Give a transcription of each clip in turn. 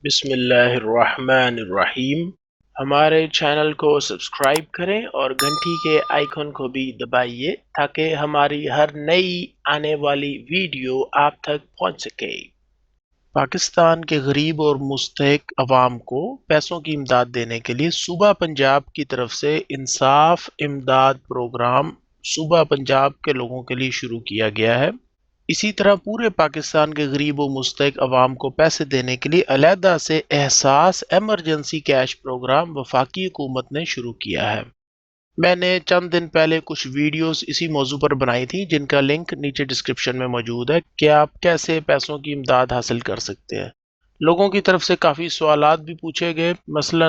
بسم اللہ الرحمن الرحیم۔ ہمارے چینل کو سبسکرائب کریں اور گھنٹی کے آئیکن کو بھی دبائیے تاکہ ہماری ہر نئی آنے والی ویڈیو آپ تک پہنچ سکے۔ پاکستان کے غریب اور مستحق عوام کو پیسوں کی امداد دینے کے لیے صوبہ پنجاب کی طرف سے انصاف امداد پروگرام صوبہ پنجاب کے لوگوں کے لیے شروع کیا گیا ہے۔ اسی طرح پورے پاکستان کے غریب و مستحق عوام کو پیسے دینے کے لیے علیحدہ سے احساس ایمرجنسی کیش پروگرام وفاقی حکومت نے شروع کیا ہے۔ میں نے چند دن پہلے کچھ ویڈیوز اسی موضوع پر بنائی تھی جن کا لنک نیچے ڈسکرپشن میں موجود ہے کہ آپ کیسے پیسوں کی امداد حاصل کر سکتے ہیں۔ لوگوں کی طرف سے کافی سوالات بھی پوچھے گئے، مثلا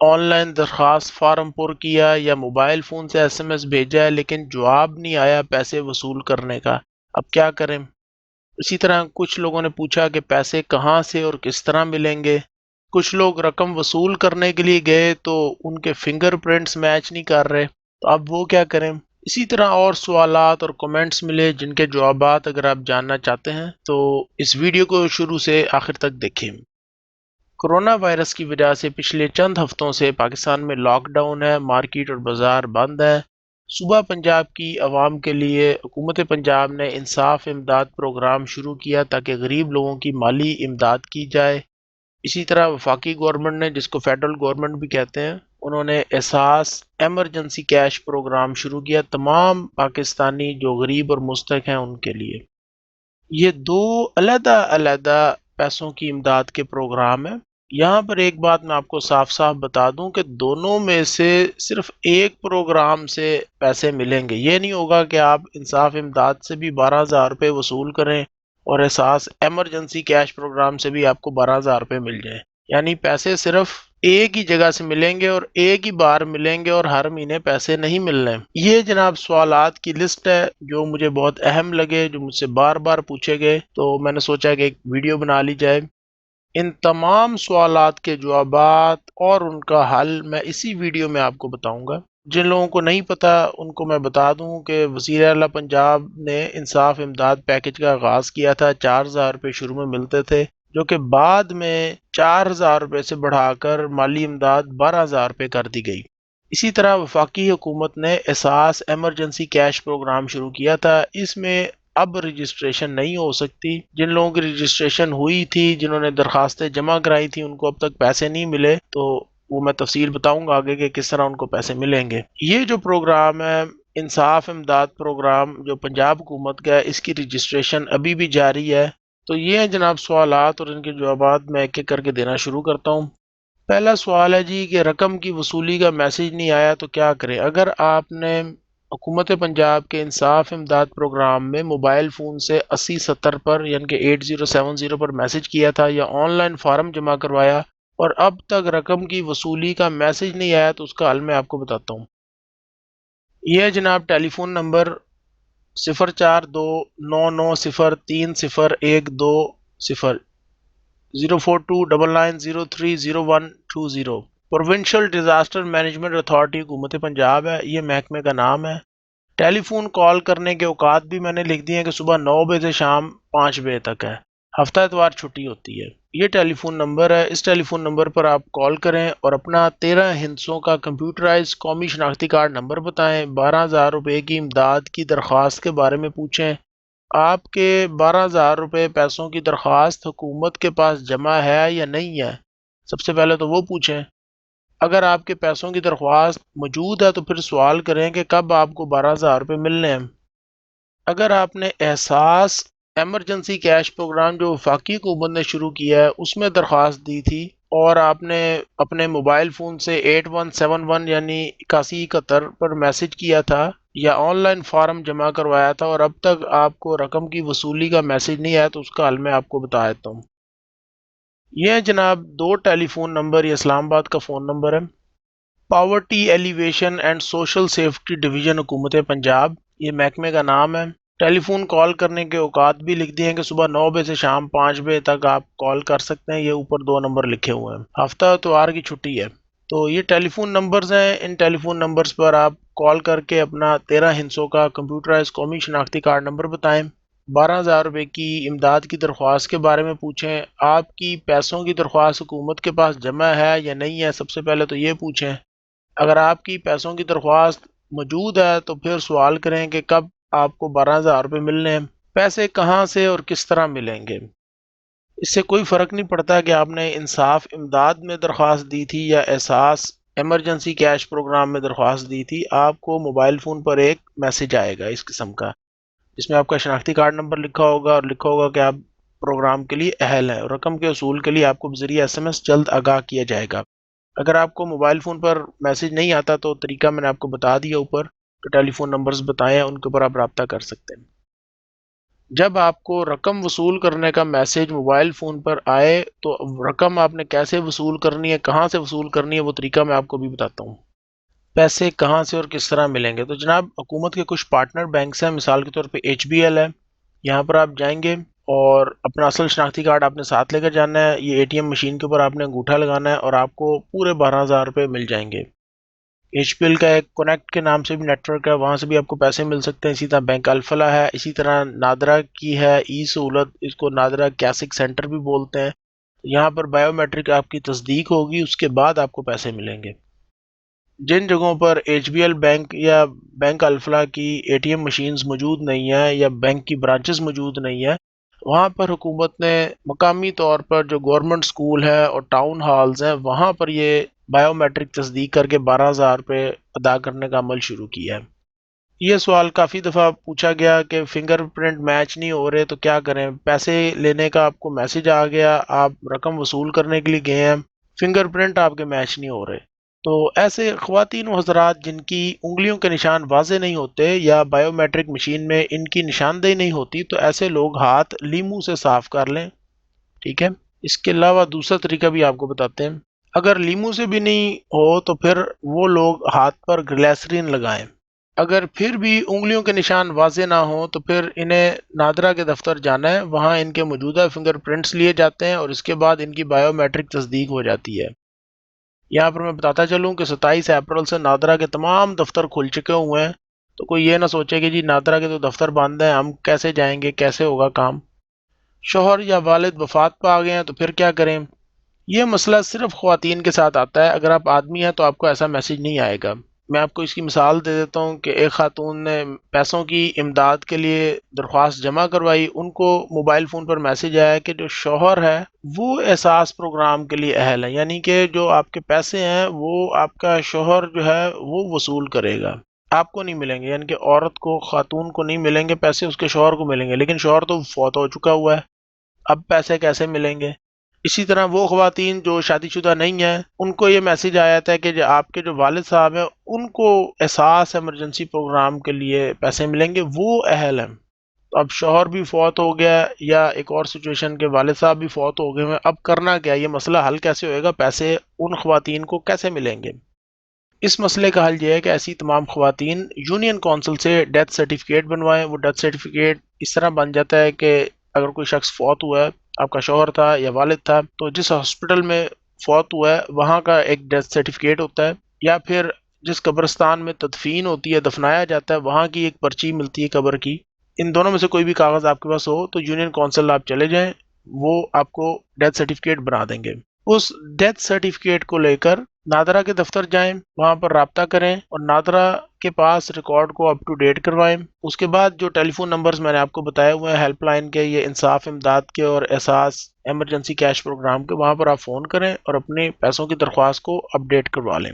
آن لائن درخواست فارم پر کیا یا موبائل فون سے SMS بھیجا ہے لیکن جواب نہیں آیا پیسے وصول کرنے کا، اب کیا کریں؟ اسی طرح کچھ لوگوں نے پوچھا کہ پیسے کہاں سے اور کس طرح ملیں گے۔ کچھ لوگ رقم وصول کرنے کے لیے گئے تو ان کے فنگر پرنٹس میچ نہیں کر رہے، تو اب وہ کیا کریں؟ اسی طرح اور سوالات اور کمنٹس ملے جن کے جوابات اگر آپ جاننا چاہتے ہیں تو اس ویڈیو کو شروع سے آخر تک دیکھیں۔ کرونا وائرس کی وجہ سے پچھلے چند ہفتوں سے پاکستان میں لاک ڈاؤن ہے، مارکیٹ اور بازار بند ہے۔ صوبہ پنجاب کی عوام کے لیے حکومت پنجاب نے انصاف امداد پروگرام شروع کیا تاکہ غریب لوگوں کی مالی امداد کی جائے۔ اسی طرح وفاقی گورنمنٹ نے، جس کو فیڈرل گورنمنٹ بھی کہتے ہیں، انہوں نے احساس ایمرجنسی کیش پروگرام شروع کیا تمام پاکستانی جو غریب اور مستحق ہیں ان کے لیے۔ یہ دو علیحدہ پیسوں کی امداد کے پروگرام ہیں۔ یہاں پر ایک بات میں آپ کو صاف صاف بتا دوں کہ دونوں میں سے صرف ایک پروگرام سے پیسے ملیں گے۔ یہ نہیں ہوگا کہ آپ انصاف امداد سے بھی 12,000 روپے وصول کریں اور احساس ایمرجنسی کیش پروگرام سے بھی آپ کو 12,000 روپے مل جائیں۔ یعنی پیسے صرف ایک ہی جگہ سے ملیں گے اور ایک ہی بار ملیں گے اور ہر مہینے پیسے نہیں ملنے۔ یہ جناب سوالات کی لسٹ ہے جو مجھے بہت اہم لگے، جو مجھ سے بار بار پوچھے گئے، تو میں نے سوچا کہ ایک ویڈیو بنا لی جائے۔ ان تمام سوالات کے جوابات اور ان کا حل میں اسی ویڈیو میں آپ کو بتاؤں گا۔ جن لوگوں کو نہیں پتا ان کو میں بتا دوں کہ وزیر اعلیٰ پنجاب نے انصاف امداد پیکج کا آغاز کیا تھا۔ 4,000 روپے شروع میں ملتے تھے جو کہ بعد میں 4,000 روپے سے بڑھا کر مالی امداد 12,000 روپے کر دی گئی۔ اسی طرح وفاقی حکومت نے احساس ایمرجنسی کیش پروگرام شروع کیا تھا۔ اس میں اب رجسٹریشن نہیں ہو سکتی۔ جن لوگوں کی رجسٹریشن ہوئی تھی، جنہوں نے درخواستیں جمع کرائی تھیں، ان کو اب تک پیسے نہیں ملے، تو وہ میں تفصیل بتاؤں گا آگے کہ کس طرح ان کو پیسے ملیں گے۔ یہ جو پروگرام ہے انصاف امداد پروگرام جو پنجاب حکومت کا ہے، اس کی رجسٹریشن ابھی بھی جاری ہے۔ تو یہ ہیں جناب سوالات اور ان کے جوابات میں ایک ایک کر کے دینا شروع کرتا ہوں۔ پہلا سوال ہے جی کہ رقم کی وصولی کا میسج نہیں آیا تو کیا کریں؟ اگر آپ نے حکومت پنجاب کے انصاف امداد پروگرام میں موبائل فون سے 8070 پر یعنی کہ 8070 پر میسج کیا تھا یا آن لائن فارم جمع کروایا اور اب تک رقم کی وصولی کا میسج نہیں آیا تو اس کا حل میں آپ کو بتاتا ہوں۔ یہ ہے جناب telephone number 0429903012 04299030120۔ Provincial disaster management authority حکومت پنجاب ہے، یہ محکمے کا نام ہے۔ ٹیلی فون کال کرنے کے اوقات بھی میں نے لکھ دیے ہیں کہ صبح 9 بجے سے شام 5 بجے تک ہے، ہفتہ اتوار چھٹی ہوتی ہے۔ یہ ٹیلی فون نمبر ہے، اس ٹیلی فون نمبر پر آپ کال کریں اور اپنا 13 ہندسوں کا کمپیوٹرائز قومی شناختی کارڈ نمبر بتائیں، 12,000 روپے کی امداد کی درخواست کے بارے میں پوچھیں۔ آپ کے 12,000 روپے پیسوں کی درخواست حکومت کے پاس جمع ہے یا نہیں ہے، سب سے پہلے تو وہ پوچھیں۔ اگر آپ کے پیسوں کی درخواست موجود ہے تو پھر سوال کریں کہ کب آپ کو 12,000 روپے ملنے ہیں۔ اگر آپ نے احساس ایمرجنسی کیش پروگرام جو وفاقی حکومت نے شروع کیا ہے اس میں درخواست دی تھی اور آپ نے اپنے موبائل فون سے 8171 یعنی 8171 پر میسج کیا تھا یا آن لائن فارم جمع کروایا تھا اور اب تک آپ کو رقم کی وصولی کا میسج نہیں آیا تو اس کا حل میں آپ کو بتا دیتا ہوں۔ یہ جناب 2 ٹیلی فون نمبر، یہ اسلام آباد کا فون نمبر ہے۔ Poverty alleviation and social safety division حکومت پنجاب، یہ محکمے کا نام ہے۔ ٹیلی فون کال کرنے کے اوقات بھی لکھ دیے ہیں کہ صبح 9 بجے سے شام 5 بجے تک آپ کال کر سکتے ہیں، یہ اوپر 2 نمبر لکھے ہوئے ہیں۔ ہفتہ اتوار کی چھٹی ہے۔ تو یہ ٹیلی فون نمبرز ہیں، ان ٹیلی فون نمبرز پر آپ کال کر کے اپنا 13 ہندسوں کا کمپیوٹرائز قومی شناختی کارڈ نمبر بتائیں۔ 12,000 روپے کی امداد کی درخواست کے بارے میں پوچھیں، آپ کی پیسوں کی درخواست حکومت کے پاس جمع ہے یا نہیں ہے، سب سے پہلے تو یہ پوچھیں۔ اگر آپ کی پیسوں کی درخواست موجود ہے تو پھر سوال کریں کہ کب آپ کو 12,000 روپے ملنے ہیں، پیسے کہاں سے اور کس طرح ملیں گے۔ اس سے کوئی فرق نہیں پڑتا کہ آپ نے انصاف امداد میں درخواست دی تھی یا احساس ایمرجنسی کیش پروگرام میں درخواست دی تھی، آپ کو موبائل فون پر ایک میسج آئے گا اس قسم کا، جس میں آپ کا شناختی کارڈ نمبر لکھا ہوگا اور لکھا ہوگا کہ آپ پروگرام کے لیے اہل ہیں، اور رقم کے اصول کے لیے آپ کو بذریعہ SMS جلد آگاہ کیا جائے گا۔ اگر آپ کو موبائل فون پر میسج نہیں آتا تو طریقہ میں نے آپ کو بتا دیا اوپر، جو ٹیلی فون نمبرز بتائے ہیں ان کے اوپر آپ رابطہ کر سکتے ہیں۔ جب آپ کو رقم وصول کرنے کا میسج موبائل فون پر آئے تو رقم آپ نے کیسے وصول کرنی ہے، کہاں سے وصول کرنی ہے، وہ طریقہ میں آپ کو بھی بتاتا ہوں۔ پیسے کہاں سے اور کس طرح ملیں گے؟ تو جناب حکومت کے کچھ پارٹنر بینکس ہیں، مثال کے طور پہ HBL ہے، یہاں پر آپ جائیں گے اور اپنا اصل شناختی کارڈ آپ نے ساتھ لے کر جانا ہے، یہ ATM مشین کے اوپر آپ نے انگوٹھا لگانا ہے اور آپ کو پورے 12,000 روپے مل جائیں گے۔ HBL کا ایک کنیکٹ کے نام سے بھی نیٹ ورک ہے، وہاں سے بھی آپ کو پیسے مل سکتے ہیں۔ اسی طرح بینک الفلاح ہے، اسی طرح نادرا کی ہے ای سہولت، اس کو نادرا کیسک سینٹر بھی بولتے ہیں، یہاں پر بایو میٹرک آپ کی تصدیق ہوگی، اس کے بعد آپ کو پیسے ملیں گے۔ جن جگہوں پر HBL بینک یا بینک الفلاح کی ATM مشینز موجود نہیں ہیں یا بینک کی برانچز موجود نہیں ہیں، وہاں پر حکومت نے مقامی طور پر جو گورنمنٹ سکول ہے اور ٹاؤن ہالز ہیں وہاں پر یہ بایو میٹرک تصدیق کر کے 12,000 روپے ادا کرنے کا عمل شروع کیا ہے۔ یہ سوال کافی دفعہ پوچھا گیا کہ فنگر پرنٹ میچ نہیں ہو رہے تو کیا کریں؟ پیسے لینے کا آپ کو میسج آ گیا، آپ رقم وصول کرنے کے لیے گئے ہیں، فنگر پرنٹ آپ کے میچ نہیں ہو رہے، تو ایسے خواتین و حضرات جن کی انگلیوں کے نشان واضح نہیں ہوتے یا بایو میٹرک مشین میں ان کی نشاندہی نہیں ہوتی، تو ایسے لوگ ہاتھ لیمو سے صاف کر لیں، ٹھیک ہے؟ اس کے علاوہ دوسرا طریقہ بھی آپ کو بتاتے ہیں۔ اگر لیمو سے بھی نہیں ہو تو پھر وہ لوگ ہاتھ پر گلیسرین لگائیں۔ اگر پھر بھی انگلیوں کے نشان واضح نہ ہوں تو پھر انہیں نادرا کے دفتر جانا ہے، وہاں ان کے موجودہ فنگر پرنٹس لیے جاتے ہیں اور اس کے بعد ان کی بایو میٹرک تصدیق ہو جاتی ہے۔ یہاں پر میں بتاتا چلوں کہ 27 اپریل سے نادرا کے تمام دفتر کھل چکے ہوئے ہیں، تو کوئی یہ نہ سوچے کہ جی نادرا کے تو دفتر بند ہیں، ہم کیسے جائیں گے، کیسے ہوگا کام۔ شوہر یا والد وفات پا گئے ہیں تو پھر کیا کریں؟ یہ مسئلہ صرف خواتین کے ساتھ آتا ہے، اگر آپ آدمی ہیں تو آپ کو ایسا میسج نہیں آئے گا۔ میں آپ کو اس کی مثال دے دیتا ہوں کہ ایک خاتون نے پیسوں کی امداد کے لیے درخواست جمع کروائی، ان کو موبائل فون پر میسج آیا کہ جو شوہر ہے وہ احساس پروگرام کے لیے اہل ہے، یعنی کہ جو آپ کے پیسے ہیں وہ آپ کا شوہر جو ہے وہ وصول کرے گا، آپ کو نہیں ملیں گے، یعنی کہ عورت کو، خاتون کو نہیں ملیں گے پیسے، اس کے شوہر کو ملیں گے، لیکن شوہر تو فوت ہو چکا ہوا ہے، اب پیسے کیسے ملیں گے؟ اسی طرح وہ خواتین جو شادی شدہ نہیں ہیں ان کو یہ میسج آیا تھا کہ جو آپ کے جو والد صاحب ہیں ان کو احساس ایمرجنسی پروگرام کے لیے پیسے ملیں گے، وہ اہل ہیں۔ تو اب شوہر بھی فوت ہو گیا یا ایک اور سچویشن کے والد صاحب بھی فوت ہو گئے ہیں، اب کرنا کیا؟ یہ مسئلہ حل کیسے ہوئے گا؟ پیسے ان خواتین کو کیسے ملیں گے؟ اس مسئلے کا حل یہ ہے کہ ایسی تمام خواتین یونین کونسل سے ڈیتھ سرٹیفکیٹ بنوائیں۔ وہ ڈیتھ سرٹیفکیٹ اس طرح بن جاتا ہے کہ اگر کوئی شخص فوت ہوا ہے، آپ کا شوہر تھا یا والد تھا، تو جس ہاسپٹل میں فوت ہوا ہے وہاں کا ایک ڈیتھ سرٹیفکیٹ ہوتا ہے، یا پھر جس قبرستان میں تدفین ہوتی ہے، دفنایا جاتا ہے، وہاں کی ایک پرچی ملتی ہے قبر کی۔ ان دونوں میں سے کوئی بھی کاغذ آپ کے پاس ہو تو یونین کونسل آپ چلے جائیں، وہ آپ کو ڈیتھ سرٹیفکیٹ بنا دیں گے۔ اس ڈیتھ سرٹیفکیٹ کو لے کر نادرا کے دفتر جائیں، وہاں پر رابطہ کریں اور نادرا کے پاس ریکارڈ کو اپ ٹو ڈیٹ کروائیں۔ اس کے بعد جو ٹیلی فون نمبرز میں نے آپ کو بتائے ہوئے ہیں ہیلپ لائن کے، یہ انصاف امداد کے اور احساس ایمرجنسی کیش پروگرام کے، وہاں پر آپ فون کریں اور اپنے پیسوں کی درخواست کو اپ ڈیٹ کروا لیں۔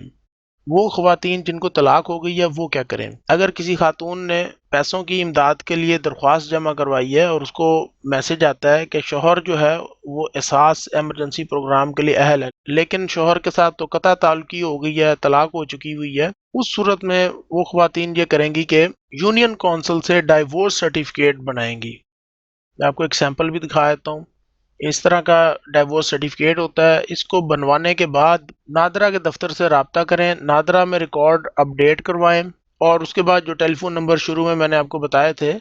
وہ خواتین جن کو طلاق ہو گئی ہے وہ کیا کریں؟ اگر کسی خاتون نے پیسوں کی امداد کے لیے درخواست جمع کروائی ہے اور اس کو میسج آتا ہے کہ شوہر جو ہے وہ احساس ایمرجنسی پروگرام کے لیے اہل ہے، لیکن شوہر کے ساتھ تو قطع تعلقی ہو گئی ہے، طلاق ہو چکی ہوئی ہے، اس صورت میں وہ خواتین یہ کریں گی کہ یونین کونسل سے ڈائیورس سرٹیفکیٹ بنائیں گی۔ میں آپ کو ایک سیمپل بھی دکھا دیتا ہوں۔ اس طرح کا ڈائیورس سرٹیفکیٹ ہوتا ہے، اس کو بنوانے کے بعد نادرا کے دفتر سے رابطہ کریں، نادرا میں ریکارڈ اپ ڈیٹ کروائیں، اور اس کے بعد جو ٹیلی فون نمبر شروع میں نے آپ کو بتائے تھے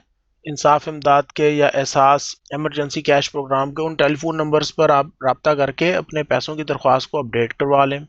انصاف امداد کے یا احساس ایمرجنسی کیش پروگرام کے، ان ٹیلی فون نمبرز پر آپ رابطہ کر کے اپنے پیسوں کی درخواست کو اپ ڈیٹ کروا لیں۔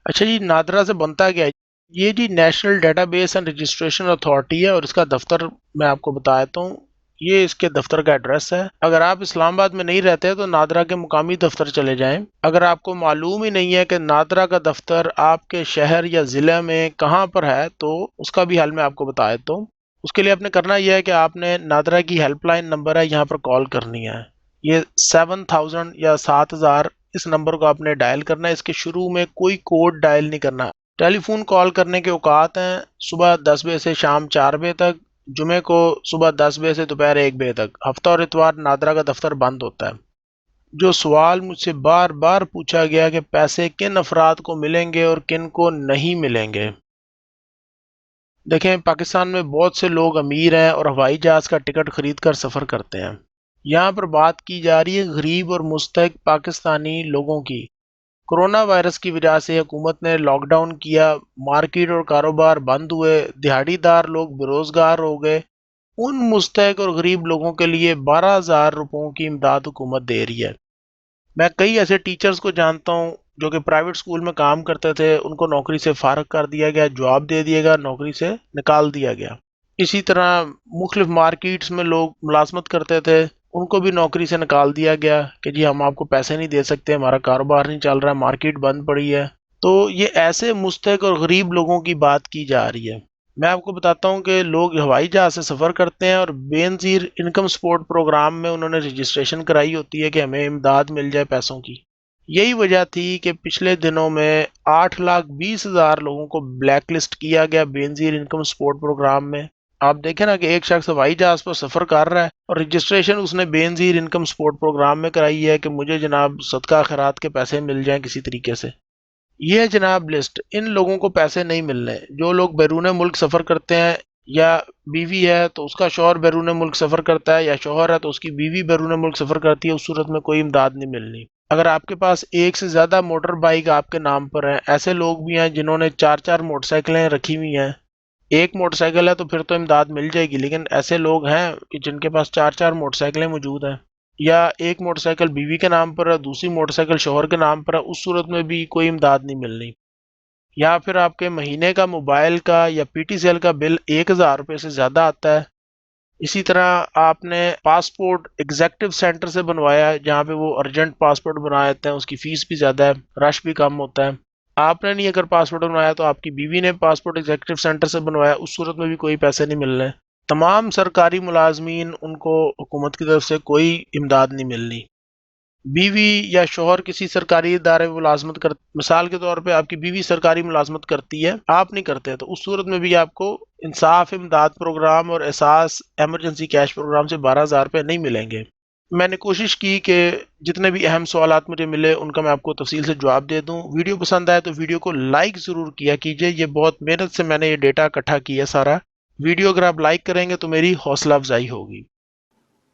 اچھا جی، نادرا سے بنتا کیا ہے؟ یہ جی national database and registration authority ہے، اور اس کا دفتر میں آپ کو بتا دیتا ہوں، یہ اس کے دفتر کا ایڈریس ہے۔ اگر آپ اسلام آباد میں نہیں رہتے تو نادرا کے مقامی دفتر چلے جائیں۔ اگر آپ کو معلوم ہی نہیں ہے کہ نادرا کا دفتر آپ کے شہر یا ضلع میں کہاں پر ہے تو اس کا بھی حل میں آپ کو بتا دیتا ہوں۔ اس کے لیے آپ نے کرنا یہ ہے کہ آپ نے نادرا کی ہیلپ لائن نمبر ہے یہاں پر کال کرنی ہے۔ یہ 7000 یا 7000 اس نمبر کو آپ نے ڈائل کرنا ہے۔ اس کے شروع میں کوئی کوڈ ڈائل نہیں کرنا۔ ٹیلی فون کال کرنے کے اوقات ہیں صبح 10 بجے سے شام 4 بجے تک، جمعے کو صبح 10 بجے سے دوپہر 1 بجے تک۔ ہفتہ اور اتوار نادرا کا دفتر بند ہوتا ہے۔ جو سوال مجھ سے بار بار پوچھا گیا کہ پیسے کن افراد کو ملیں گے اور کن کو نہیں ملیں گے، دیکھیں پاکستان میں بہت سے لوگ امیر ہیں اور ہوائی جہاز کا ٹکٹ خرید کر سفر کرتے ہیں۔ یہاں پر بات کی جا رہی ہے غریب اور مستحق پاکستانی لوگوں کی۔ کرونا وائرس کی وجہ سے حکومت نے لاک ڈاؤن کیا، مارکیٹ اور کاروبار بند ہوئے، دیہڑی دار لوگ بے روزگار ہو گئے۔ ان مستحق اور غریب لوگوں کے لیے 12,000 روپوں کی امداد حکومت دے رہی ہے۔ میں کئی ایسے ٹیچرز کو جانتا ہوں جو کہ پرائیویٹ اسکول میں کام کرتے تھے، ان کو نوکری سے فارغ کر دیا گیا، جواب دے دیا گیا، نوکری سے نکال دیا گیا۔ اسی طرح مختلف مارکیٹس میں لوگ ملازمت کرتے تھے، ان کو بھی نوکری سے نکال دیا گیا کہ جی ہم آپ کو پیسے نہیں دے سکتے، ہمارا کاروبار نہیں چل رہا، مارکیٹ بند پڑی ہے۔ تو یہ ایسے مستحق اور غریب لوگوں کی بات کی جا رہی ہے۔ میں آپ کو بتاتا ہوں کہ لوگ ہوائی جہاز سے سفر کرتے ہیں اور بے نظیر انکم سپورٹ پروگرام میں انہوں نے رجسٹریشن کرائی ہوتی ہے کہ ہمیں امداد مل جائے پیسوں کی۔ یہی وجہ تھی کہ پچھلے دنوں میں 8,20,000 لوگوں کو بلیک لسٹ کیا گیا بے نظیر انکم سپورٹ پروگرام میں۔ آپ دیکھیں نا کہ ایک شخص ہوائی جہاز پر سفر کر رہا ہے اور رجسٹریشن اس نے بے نظیر انکم سپورٹ پروگرام میں کرائی ہے کہ مجھے جناب صدقہ خیرات کے پیسے مل جائیں کسی طریقے سے۔ یہ جناب لسٹ، ان لوگوں کو پیسے نہیں ملنے۔ جو لوگ بیرون ملک سفر کرتے ہیں، یا بیوی ہے تو اس کا شوہر بیرون ملک سفر کرتا ہے، یا شوہر ہے تو اس کی بیوی بیرون ملک سفر کرتی ہے، اس صورت میں کوئی امداد نہیں ملنی۔ اگر آپ کے پاس ایک سے زیادہ موٹر بائک آپ کے نام پر ہیں، ایسے لوگ بھی ہیں جنہوں نے 4 موٹر سائیکلیں رکھی ہوئی ہیں، ایک موٹر سائیکل ہے تو پھر تو امداد مل جائے گی، لیکن ایسے لوگ ہیں کہ جن کے پاس 4 موٹر سائیکلیں موجود ہیں، یا ایک موٹر سائیکل بیوی کے نام پر ہے، دوسری موٹر سائیکل شوہر کے نام پر ہے، اس صورت میں بھی کوئی امداد نہیں ملنی۔ یا پھر آپ کے مہینے کا موبائل کا یا پی ٹی سی ایل کا بل 1,000 روپے سے زیادہ آتا ہے۔ اسی طرح آپ نے پاسپورٹ ایگزیکٹو سینٹر سے بنوایا ہے جہاں پہ وہ ارجنٹ پاسپورٹ بنا دیتے ہیں، اس کی فیس بھی زیادہ ہے، رش بھی کم ہوتا ہے۔ آپ نے نہیں اگر پاسپورٹ بنوایا تو آپ کی بیوی نے پاسپورٹ ایگزیکٹو سینٹر سے بنوایا، اس صورت میں بھی کوئی پیسے نہیں ملنے۔ تمام سرکاری ملازمین، ان کو حکومت کی طرف سے کوئی امداد نہیں ملنی۔ بیوی یا شوہر کسی سرکاری ادارے میں ملازمت کر، مثال کے طور پہ آپ کی بیوی سرکاری ملازمت کرتی ہے، آپ نہیں کرتے، تو اس صورت میں بھی آپ کو انصاف امداد پروگرام اور احساس ایمرجنسی کیش پروگرام سے 12,000 روپے نہیں ملیں گے۔ میں نے کوشش کی کہ جتنے بھی اہم سوالات مجھے ملے ان کا میں آپ کو تفصیل سے جواب دے دوں۔ ویڈیو پسند آئے تو ویڈیو کو لائک ضرور کیا کیجئے، یہ بہت محنت سے میں نے یہ ڈیٹا اکٹھا کیا سارا۔ ویڈیو اگر آپ لائک کریں گے تو میری حوصلہ افزائی ہوگی۔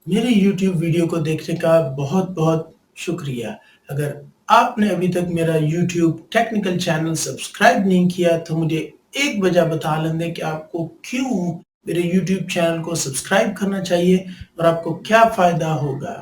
میرے یوٹیوب ویڈیو کو دیکھنے کا بہت بہت شکریہ۔ اگر آپ نے ابھی تک میرا یوٹیوب ٹیکنیکل چینل سبسکرائب نہیں کیا تو مجھے ایک وجہ بتا لیں دیں کہ آپ کو کیوں میرے یوٹیوب چینل کو سبسکرائب کرنا چاہیے اور آپ کو کیا فائدہ ہوگا۔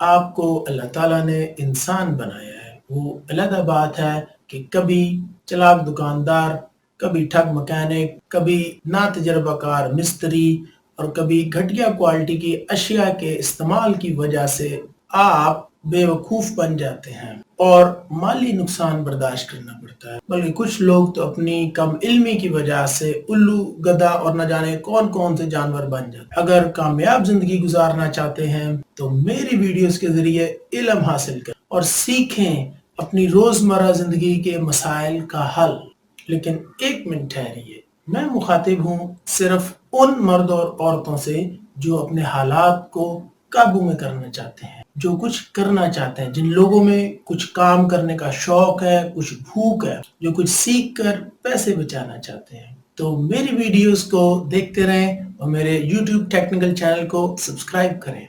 آپ کو اللہ تعالیٰ نے انسان بنایا ہے، وہ علیحدہ بات ہے کہ کبھی چلاک دکاندار، کبھی ٹھگ مکینک، کبھی نا تجربہ کار مستری، اور کبھی گھٹیا کوالٹی کی اشیاء کے استعمال کی وجہ سے آپ بے وقوف بن جاتے ہیں اور مالی نقصان برداشت کرنا پڑتا ہے۔ بلکہ کچھ لوگ تو اپنی کم علمی کی وجہ سے الو، گدھا اور نہ جانے کون کون سے جانور بن جاتے ہیں۔ اگر کامیاب زندگی گزارنا چاہتے ہیں تو میری ویڈیوز کے ذریعے علم حاصل کریں اور سیکھیں اپنی روزمرہ زندگی کے مسائل کا حل۔ لیکن ایک منٹ ٹھہریے، میں مخاطب ہوں صرف ان مرد اور عورتوں سے جو اپنے حالات کو قابو میں کرنا چاہتے ہیں، جو کچھ کرنا چاہتے ہیں، جن لوگوں میں کچھ کام کرنے کا شوق ہے، کچھ بھوک ہے، جو کچھ سیکھ کر پیسے بچانا چاہتے ہیں۔ تو میری ویڈیوز کو دیکھتے رہیں اور میرے یوٹیوب ٹیکنیکل چینل کو سبسکرائب کریں۔